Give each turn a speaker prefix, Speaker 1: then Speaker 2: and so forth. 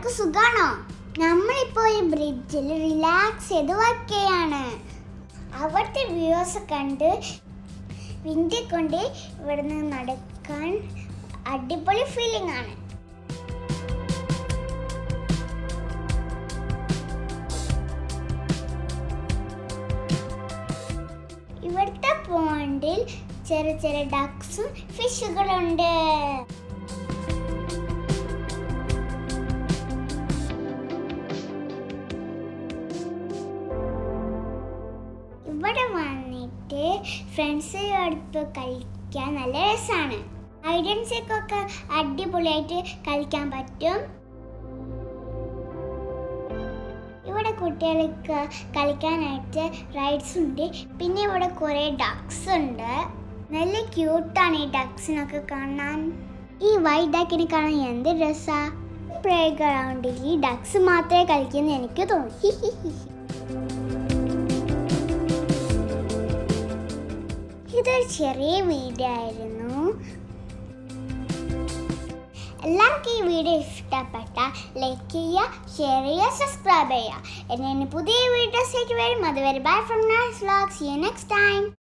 Speaker 1: എല്ലാവർക്കും സുഖാണോ? നമ്മളിപ്പോൾ ഈ ബ്രിഡ്ജിൽ റിലാക്സ് ചെയ്ത് വർക്ക് ചെയ്യാണ്. അവിടുത്തെ വ്യൂസ് കണ്ട് വിൻഡി കൊണ്ട് ഇവിടുന്ന് നടക്കാൻ അടിപൊളി ഫീലിംഗ് ആണ്. ഇവിടുത്തെ പോണ്ടിൽ ചെറിയ ചെറിയ ഡക്സും ഫിഷുകളുണ്ട്. ഇവിടെ വന്നിട്ട് ഫ്രണ്ട്സ് അടുത്ത് കളിക്കാൻ നല്ല രസമാണ്. ഹൈഡ് ആൻഡ് സീക്ക് ഒക്കെ അടിപൊളിയായിട്ട് കളിക്കാൻ പറ്റും. ഇവിടെ കുട്ടികൾക്ക് കളിക്കാനായിട്ട് റൈഡ്സ് ഉണ്ട്. പിന്നെ ഇവിടെ കുറേ ഡക്സ് ഉണ്ട്. നല്ല ക്യൂട്ടാണ് ഈ ഡക്സിനൊക്കെ കാണാൻ. ഈ വൈറ്റ് ഡക്കിനെ കാണാൻ എന്ത് രസാ. പ്ലേ ഗ്രൗണ്ടിൽ ഈ ഡക്സ് മാത്രമേ കളിക്കുമെന്ന് എനിക്ക് തോന്നി. ഇതൊരു ചെറിയ വീഡിയോ ആയിരുന്നു. എല്ലാവർക്കും ഈ വീഡിയോ ഇഷ്ടപ്പെട്ടാൽ ലൈക്ക് ചെയ്യുക, ഷെയർ ചെയ്യുക, സബ്സ്ക്രൈബ് ചെയ്യുക. എന്നെ പുതിയ വീഡിയോസ് ആയിട്ട് വരും. അതുവരെ bye from Nourin vlog. See you next time.